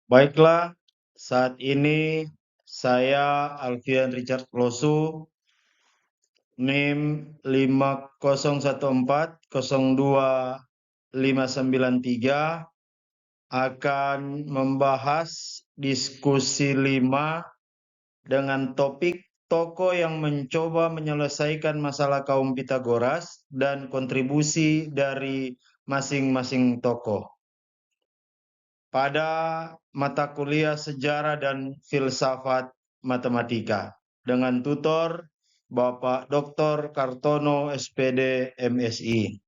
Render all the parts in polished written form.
Baiklah, saat ini saya Alfian Richard Klosu, NIM 501402593 akan membahas diskusi 5 dengan topik tokoh yang mencoba menyelesaikan masalah kaum Pitagoras dan kontribusi dari masing-masing tokoh. Pada mata kuliah Sejarah dan Filsafat Matematika dengan tutor Bapak Dr. Kartono SPD MSI.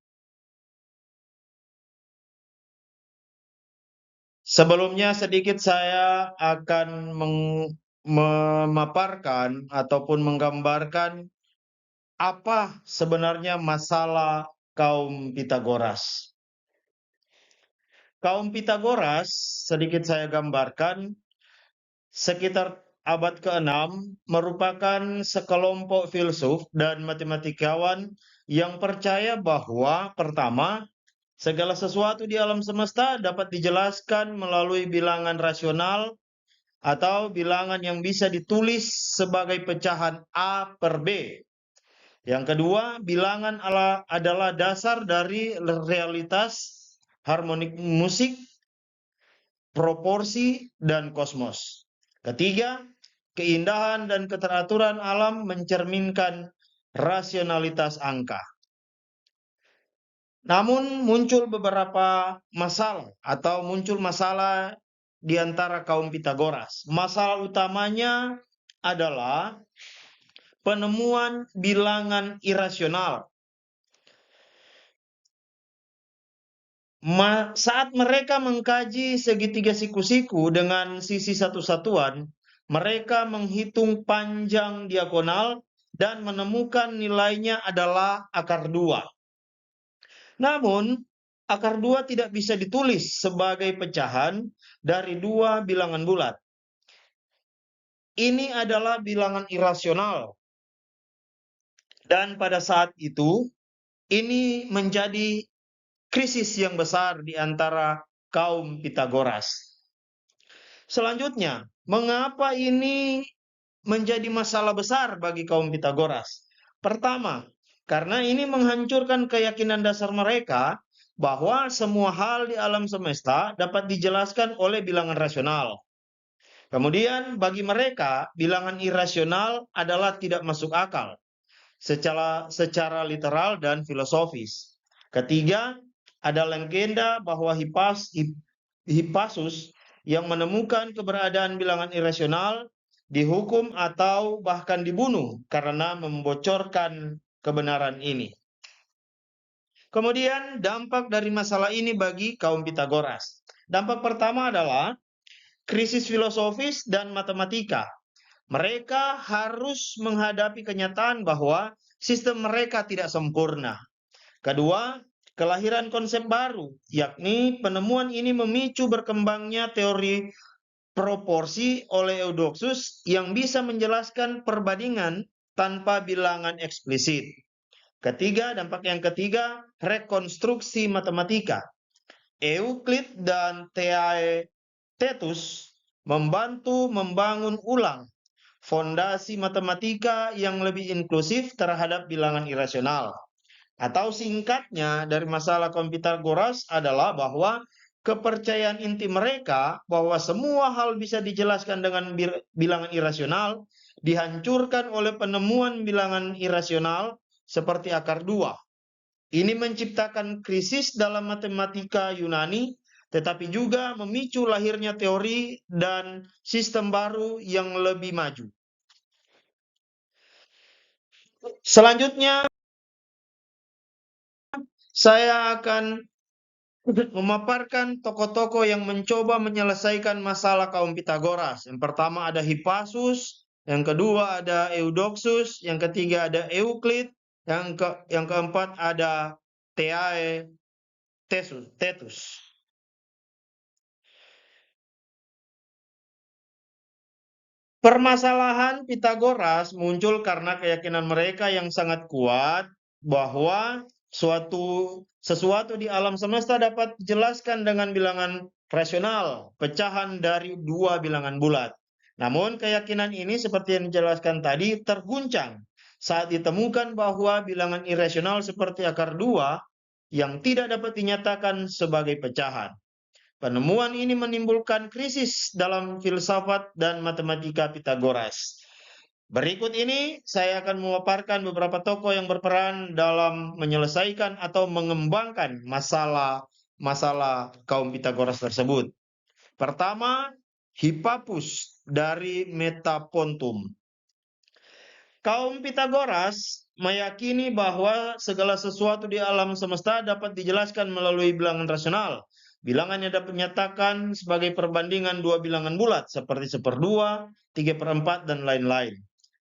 Sebelumnya sedikit saya akan memaparkan ataupun menggambarkan apa sebenarnya masalah kaum Pitagoras. Kaum Pitagoras, sedikit saya gambarkan, sekitar abad ke-6 merupakan sekelompok filsuf dan matematikawan yang percaya bahwa pertama, segala sesuatu di alam semesta dapat dijelaskan melalui bilangan rasional atau bilangan yang bisa ditulis sebagai pecahan A per B. Yang kedua, bilangan adalah dasar dari realitas harmonik musik, proporsi, dan kosmos. Ketiga, keindahan dan keteraturan alam mencerminkan rasionalitas angka. Namun muncul beberapa masalah atau muncul masalah di antara kaum Pitagoras. Masalah utamanya adalah penemuan bilangan irasional. Saat mereka mengkaji segitiga siku-siku dengan sisi satu-satuan, mereka menghitung panjang diagonal dan menemukan nilainya adalah akar 2. Namun, akar 2 tidak bisa ditulis sebagai pecahan dari dua bilangan bulat. Ini adalah bilangan irasional. Dan pada saat itu, ini menjadi krisis yang besar di antara kaum Pitagoras. Selanjutnya, mengapa ini menjadi masalah besar bagi kaum Pitagoras? Pertama, karena ini menghancurkan keyakinan dasar mereka bahwa semua hal di alam semesta dapat dijelaskan oleh bilangan rasional. Kemudian bagi mereka, bilangan irasional adalah tidak masuk akal secara literal dan filosofis. Ketiga, ada legenda bahwa Hippasus yang menemukan keberadaan bilangan irasional dihukum atau bahkan dibunuh karena membocorkan kebenaran ini. Kemudian dampak dari masalah ini bagi kaum Pitagoras. Dampak pertama adalah krisis filosofis dan matematika. Mereka harus menghadapi kenyataan bahwa sistem mereka tidak sempurna. Kedua, kelahiran konsep baru, yakni penemuan ini memicu berkembangnya teori proporsi oleh Eudoxus yang bisa menjelaskan perbandingan tanpa bilangan eksplisit. Ketiga, dampak yang ketiga, rekonstruksi matematika. Euclid dan Theaetetus membantu membangun ulang fondasi matematika yang lebih inklusif terhadap bilangan irasional. Atau singkatnya dari masalah kaum Pitagoras adalah bahwa kepercayaan inti mereka bahwa semua hal bisa dijelaskan dengan bilangan irasional dihancurkan oleh penemuan bilangan irasional seperti akar 2. Ini menciptakan krisis dalam matematika Yunani, tetapi juga memicu lahirnya teori dan sistem baru yang lebih maju. Selanjutnya, saya akan memaparkan tokoh-tokoh yang mencoba menyelesaikan masalah kaum Pitagoras. Yang pertama ada Hippasus, yang kedua ada Eudoxus, yang ketiga ada Euclid, yang keempat ada Theaetetus. Permasalahan Pitagoras muncul karena keyakinan mereka yang sangat kuat bahwa suatu sesuatu di alam semesta dapat dijelaskan dengan bilangan rasional, pecahan dari dua bilangan bulat. Namun keyakinan ini seperti yang dijelaskan tadi terguncang saat ditemukan bahwa bilangan irasional seperti akar 2 yang tidak dapat dinyatakan sebagai pecahan. Penemuan ini menimbulkan krisis dalam filsafat dan matematika Pitagoras. Berikut ini saya akan memaparkan beberapa tokoh yang berperan dalam menyelesaikan atau mengembangkan masalah kaum Pitagoras tersebut. Pertama, Hippapus dari Metapontum. Kaum Pitagoras meyakini bahwa segala sesuatu di alam semesta dapat dijelaskan melalui bilangan rasional. Bilangan yang dapat dinyatakan sebagai perbandingan dua bilangan bulat seperti 1/2, 3/4, dan lain-lain.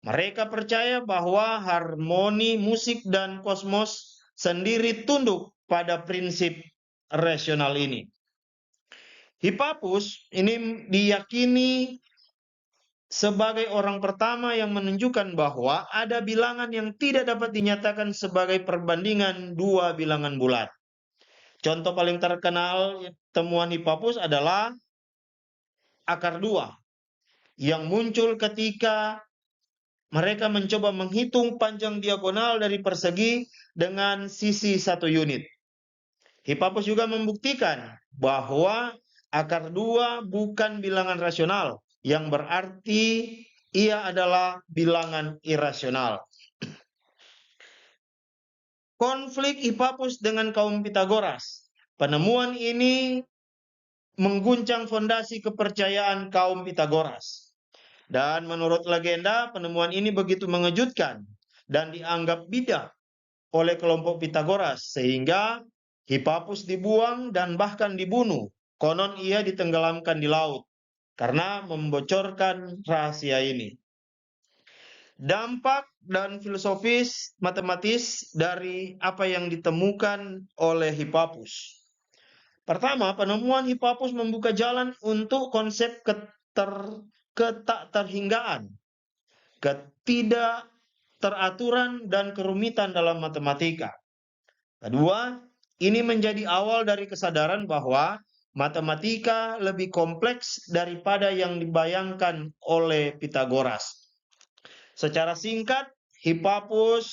Mereka percaya bahwa harmoni musik dan kosmos sendiri tunduk pada prinsip rasional ini. Hippapus ini diyakini sebagai orang pertama yang menunjukkan bahwa ada bilangan yang tidak dapat dinyatakan sebagai perbandingan dua bilangan bulat. Contoh paling terkenal temuan Hippapus adalah akar 2 yang muncul ketika mereka mencoba menghitung panjang diagonal dari persegi dengan sisi 1 unit. Hippapus juga membuktikan bahwa akar 2 bukan bilangan rasional, yang berarti ia adalah bilangan irasional. Konflik Hippapus dengan kaum Pitagoras. Penemuan ini mengguncang fondasi kepercayaan kaum Pitagoras. Dan menurut legenda, penemuan ini begitu mengejutkan dan dianggap bidah oleh kelompok Pitagoras, sehingga Hippapus dibuang dan bahkan dibunuh. Konon ia ditenggelamkan di laut karena membocorkan rahasia ini. Dampak dan filosofis matematis dari apa yang ditemukan oleh Hippapus. Pertama, penemuan Hippapus membuka jalan untuk konsep ketakterhinggaan, ketidakteraturan, dan kerumitan dalam matematika. Kedua, ini menjadi awal dari kesadaran bahwa matematika lebih kompleks daripada yang dibayangkan oleh Pitagoras. Secara singkat, Hippapus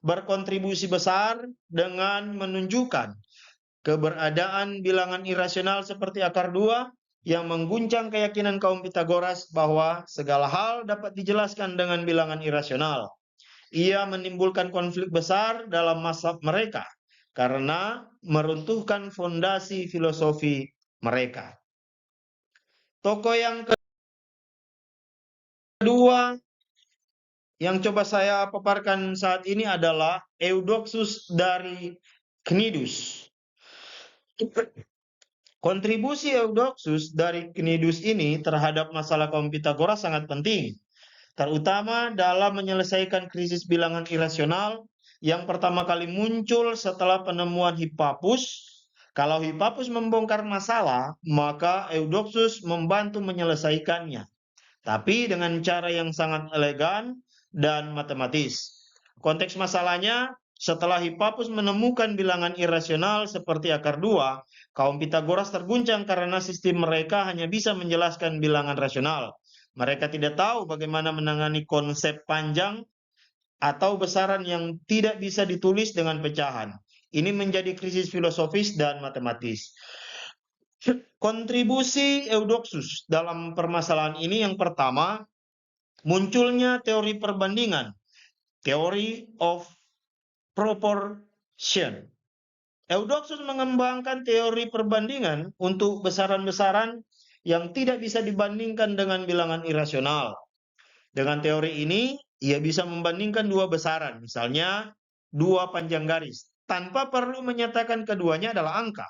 berkontribusi besar dengan menunjukkan keberadaan bilangan irasional seperti akar 2 yang mengguncang keyakinan kaum Pitagoras bahwa segala hal dapat dijelaskan dengan bilangan irasional. Ia menimbulkan konflik besar dalam mazhab mereka karena meruntuhkan fondasi filosofi mereka. Tokoh yang kedua yang coba saya paparkan saat ini adalah Eudoxus dari Cnidus. Kontribusi Eudoxus dari Cnidus ini terhadap masalah kaum Pitagoras sangat penting, terutama dalam menyelesaikan krisis bilangan irasional yang pertama kali muncul setelah penemuan Hippapus. Kalau Hippapus membongkar masalah, maka Eudoxus membantu menyelesaikannya, tapi dengan cara yang sangat elegan dan matematis. Konteks masalahnya, setelah Hippapus menemukan bilangan irasional seperti akar 2, kaum Pitagoras terguncang karena sistem mereka hanya bisa menjelaskan bilangan rasional. Mereka tidak tahu bagaimana menangani konsep panjang atau besaran yang tidak bisa ditulis dengan pecahan. Ini menjadi krisis filosofis dan matematis. Kontribusi Eudoxus dalam permasalahan ini yang pertama, munculnya teori perbandingan, theory of proportion. Eudoxus mengembangkan teori perbandingan untuk besaran-besaran yang tidak bisa dibandingkan dengan bilangan irasional. Dengan teori ini, ia bisa membandingkan dua besaran, misalnya dua panjang garis, tanpa perlu menyatakan keduanya adalah angka.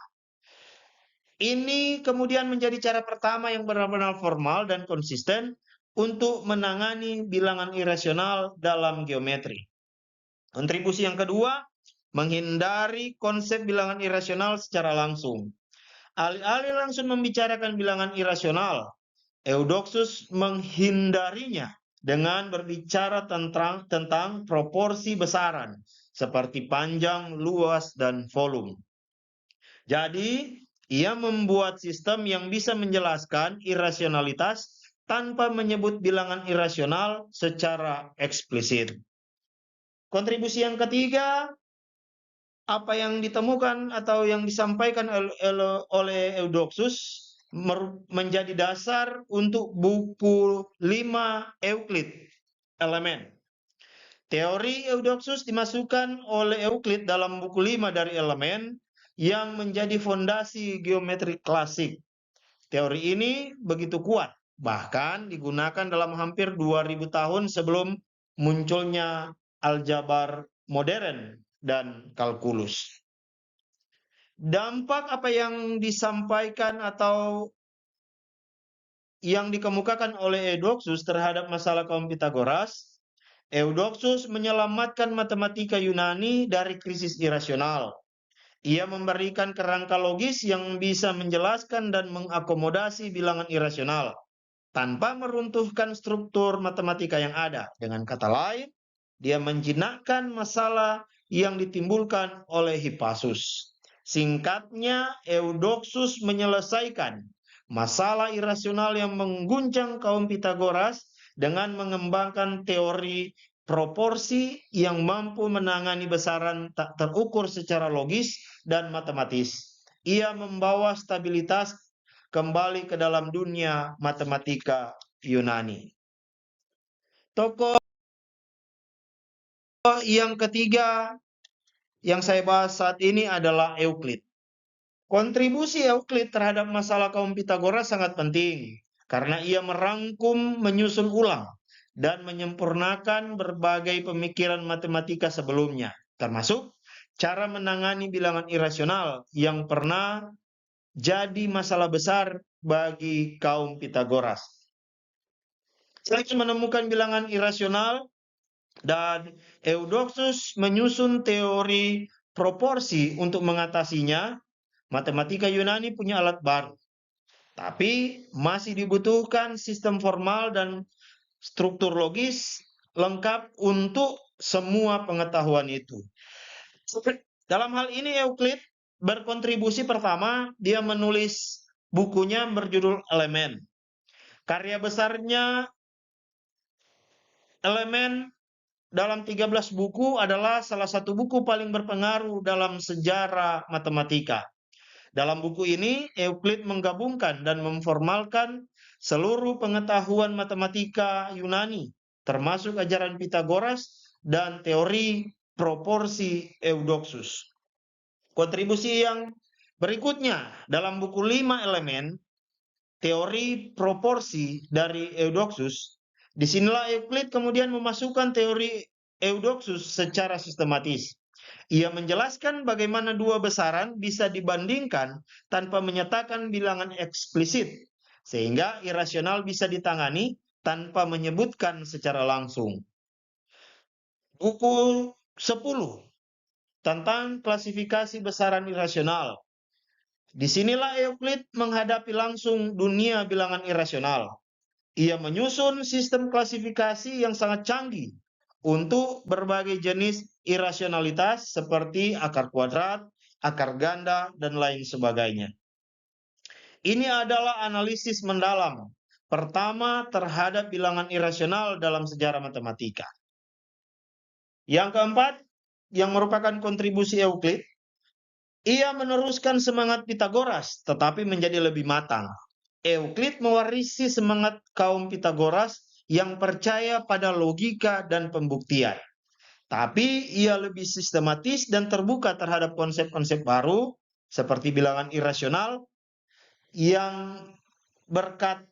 Ini kemudian menjadi cara pertama yang benar-benar formal dan konsisten untuk menangani bilangan irasional dalam geometri. Kontribusi yang kedua, menghindari konsep bilangan irasional secara langsung. Alih-alih langsung membicarakan bilangan irasional, Eudoxus menghindarinya dengan berbicara tentang proporsi besaran, seperti panjang, luas, dan volume. Jadi, ia membuat sistem yang bisa menjelaskan irasionalitas tanpa menyebut bilangan irasional secara eksplisit. Kontribusi yang ketiga, apa yang ditemukan atau yang disampaikan oleh Eudoxus menjadi dasar untuk buku 5 Euclid, Elemen. Teori Eudoxus dimasukkan oleh Euclid dalam buku 5 dari Elemen yang menjadi fondasi geometri klasik. Teori ini begitu kuat, bahkan digunakan dalam hampir 2000 tahun sebelum munculnya aljabar modern dan kalkulus. Dampak apa yang disampaikan atau yang dikemukakan oleh Eudoxus terhadap masalah kaum Pitagoras? Eudoxus menyelamatkan matematika Yunani dari krisis irasional. Ia memberikan kerangka logis yang bisa menjelaskan dan mengakomodasi bilangan irasional tanpa meruntuhkan struktur matematika yang ada. Dengan kata lain, dia menjinakkan masalah yang ditimbulkan oleh Hippasus. Singkatnya, Eudoxus menyelesaikan masalah irasional yang mengguncang kaum Pitagoras dengan mengembangkan teori proporsi yang mampu menangani besaran tak terukur secara logis dan matematis. Ia membawa stabilitas kembali ke dalam dunia matematika Yunani. Tokoh yang ketiga yang saya bahas saat ini adalah Euclid. Kontribusi Euclid terhadap masalah kaum Pitagoras sangat penting karena ia merangkum, menyusun ulang, dan menyempurnakan berbagai pemikiran matematika sebelumnya, termasuk cara menangani bilangan irasional yang pernah jadi masalah besar bagi kaum Pitagoras. Selain menemukan bilangan irasional, dan Eudoxus menyusun teori proporsi untuk mengatasinya, matematika Yunani punya alat baru. Tapi masih dibutuhkan sistem formal dan struktur logis lengkap untuk semua pengetahuan itu. Dalam hal ini Euclid berkontribusi pertama, dia menulis bukunya berjudul Elemen. Karya besarnya Elemen dalam 13 buku adalah salah satu buku paling berpengaruh dalam sejarah matematika. Dalam buku ini, Euclid menggabungkan dan memformalkan seluruh pengetahuan matematika Yunani, termasuk ajaran Pitagoras dan teori proporsi Eudoxus. Kontribusi yang berikutnya dalam buku 5 Elemen, teori proporsi dari Eudoxus. Disinilah Euclid kemudian memasukkan teori Eudoxus secara sistematis. Ia menjelaskan bagaimana dua besaran bisa dibandingkan tanpa menyatakan bilangan eksplisit, sehingga irasional bisa ditangani tanpa menyebutkan secara langsung. Buku 10 tentang klasifikasi besaran irasional. Disinilah Euclid menghadapi langsung dunia bilangan irasional. Ia menyusun sistem klasifikasi yang sangat canggih untuk berbagai jenis irasionalitas seperti akar kuadrat, akar ganda, dan lain sebagainya. Ini adalah analisis mendalam pertama terhadap bilangan irasional dalam sejarah matematika. Yang keempat, yang merupakan kontribusi Euclid, ia meneruskan semangat Pitagoras tetapi menjadi lebih matang. Euclid mewarisi semangat kaum Pitagoras yang percaya pada logika dan pembuktian. Tapi ia lebih sistematis dan terbuka terhadap konsep-konsep baru seperti bilangan irasional yang berkat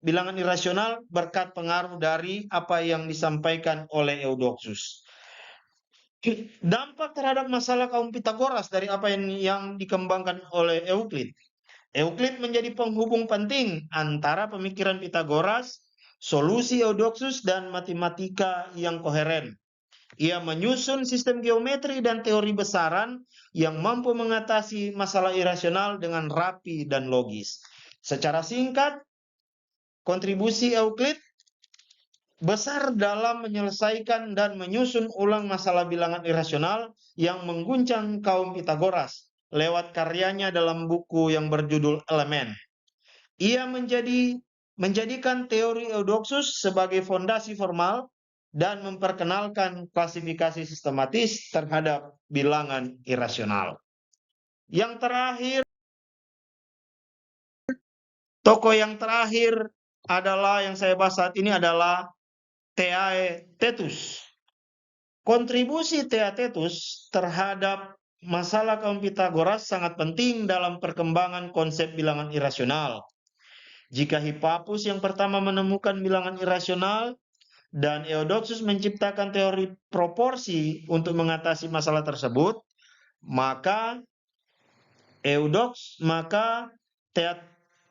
pengaruh dari apa yang disampaikan oleh Eudoxus. Dampak terhadap masalah kaum Pitagoras dari apa yang dikembangkan oleh Euclid. Euclid menjadi penghubung penting antara pemikiran Pitagoras, solusi Eudoxus, dan matematika yang koheren. Ia menyusun sistem geometri dan teori besaran yang mampu mengatasi masalah irasional dengan rapi dan logis. Secara singkat, kontribusi Euclid besar dalam menyelesaikan dan menyusun ulang masalah bilangan irasional yang mengguncang kaum Pitagoras lewat karyanya dalam buku yang berjudul Elemen. Ia menjadikan teori Eudoxus sebagai fondasi formal dan memperkenalkan klasifikasi sistematis terhadap bilangan irasional. Yang terakhir, tokoh yang terakhir adalah yang saya bahas saat ini adalah Theaetetus. Kontribusi Theaetetus terhadap masalah kaum Pitagoras sangat penting dalam perkembangan konsep bilangan irasional. Jika Hippapus yang pertama menemukan bilangan irasional dan Eudoxus menciptakan teori proporsi untuk mengatasi masalah tersebut, maka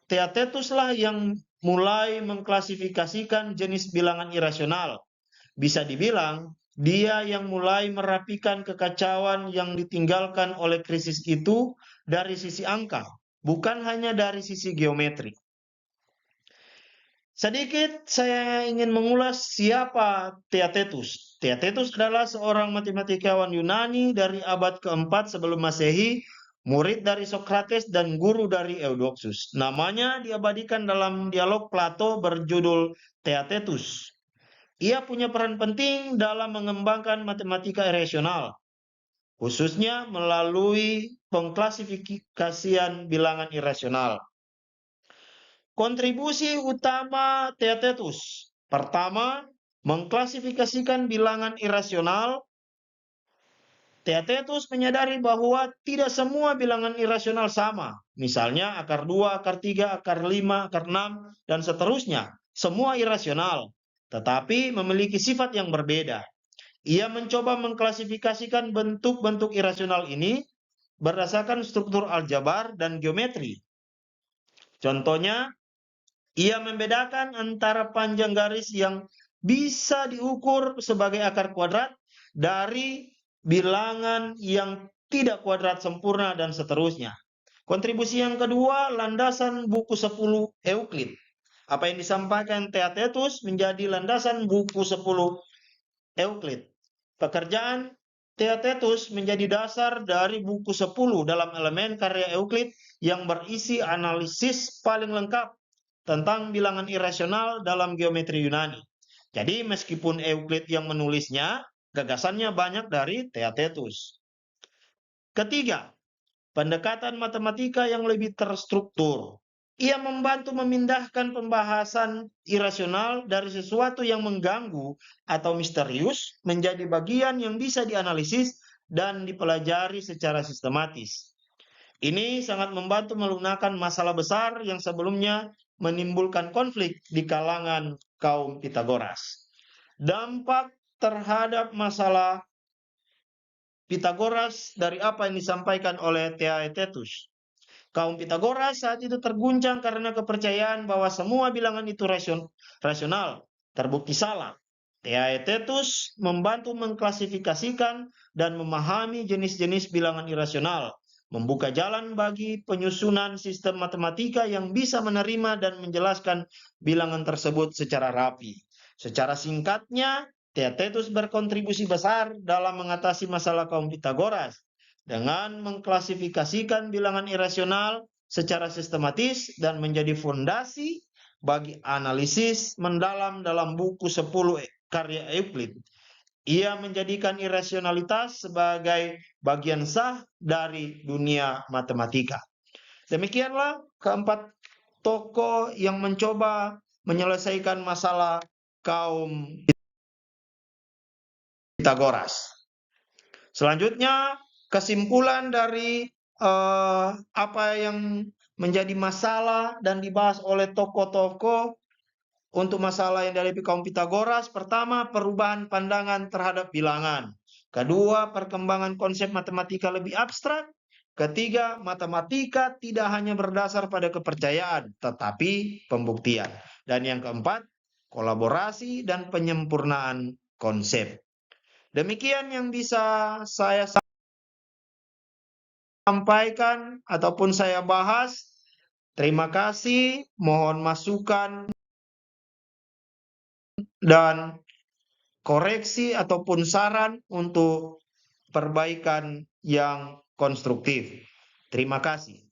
Theaetetuslah yang mulai mengklasifikasikan jenis bilangan irasional. Bisa dibilang, dia yang mulai merapikan kekacauan yang ditinggalkan oleh krisis itu dari sisi angka, bukan hanya dari sisi geometri. Sedikit saya ingin mengulas siapa Theaetetus. Theaetetus adalah seorang matematikawan Yunani dari abad keempat sebelum Masehi, murid dari Sokrates dan guru dari Eudoxus. Namanya diabadikan dalam dialog Plato berjudul Theaetetus. Ia punya peran penting dalam mengembangkan matematika irasional, khususnya melalui pengklasifikasian bilangan irasional. Kontribusi utama Theaetetus. Pertama, mengklasifikasikan bilangan irasional. Theaetetus menyadari bahwa tidak semua bilangan irasional sama. Misalnya akar 2, akar 3, akar 5, akar 6, dan seterusnya. Semua irasional, tetapi memiliki sifat yang berbeda. Ia mencoba mengklasifikasikan bentuk-bentuk irasional ini berdasarkan struktur aljabar dan geometri. Contohnya, ia membedakan antara panjang garis yang bisa diukur sebagai akar kuadrat dari bilangan yang tidak kuadrat sempurna dan seterusnya. Kontribusi yang kedua, landasan buku 10 Euclid. Apa yang disampaikan Theaetetus menjadi landasan buku 10 Euclid. Pekerjaan Theaetetus menjadi dasar dari buku 10 dalam elemen karya Euclid yang berisi analisis paling lengkap tentang bilangan irasional dalam geometri Yunani. Jadi meskipun Euclid yang menulisnya, gagasannya banyak dari Theaetetus. Ketiga, pendekatan matematika yang lebih terstruktur. Ia membantu memindahkan pembahasan irasional dari sesuatu yang mengganggu atau misterius menjadi bagian yang bisa dianalisis dan dipelajari secara sistematis. Ini sangat membantu melunakkan masalah besar yang sebelumnya menimbulkan konflik di kalangan kaum Pitagoras. Dampak terhadap masalah Pitagoras dari apa yang disampaikan oleh Theaetetus. Kaum Pitagoras saat itu terguncang karena kepercayaan bahwa semua bilangan itu rasional, terbukti salah. Theaetetus membantu mengklasifikasikan dan memahami jenis-jenis bilangan irasional, membuka jalan bagi penyusunan sistem matematika yang bisa menerima dan menjelaskan bilangan tersebut secara rapi. Secara singkatnya, Theaetetus berkontribusi besar dalam mengatasi masalah kaum Pitagoras dengan mengklasifikasikan bilangan irasional secara sistematis dan menjadi fondasi bagi analisis mendalam dalam buku 10 karya Euclid. Ia menjadikan irasionalitas sebagai bagian sah dari dunia matematika. Demikianlah keempat tokoh yang mencoba menyelesaikan masalah kaum Pitagoras. Selanjutnya, kesimpulan dari apa yang menjadi masalah dan dibahas oleh tokoh-tokoh untuk masalah yang dari kaum Pitagoras. Pertama, perubahan pandangan terhadap bilangan. Kedua, perkembangan konsep matematika lebih abstrak. Ketiga, matematika tidak hanya berdasar pada kepercayaan, tetapi pembuktian. Dan yang keempat, kolaborasi dan penyempurnaan konsep. Demikian yang bisa saya sampaikan ataupun saya bahas. Terima kasih, mohon masukan dan koreksi ataupun saran untuk perbaikan yang konstruktif. Terima kasih.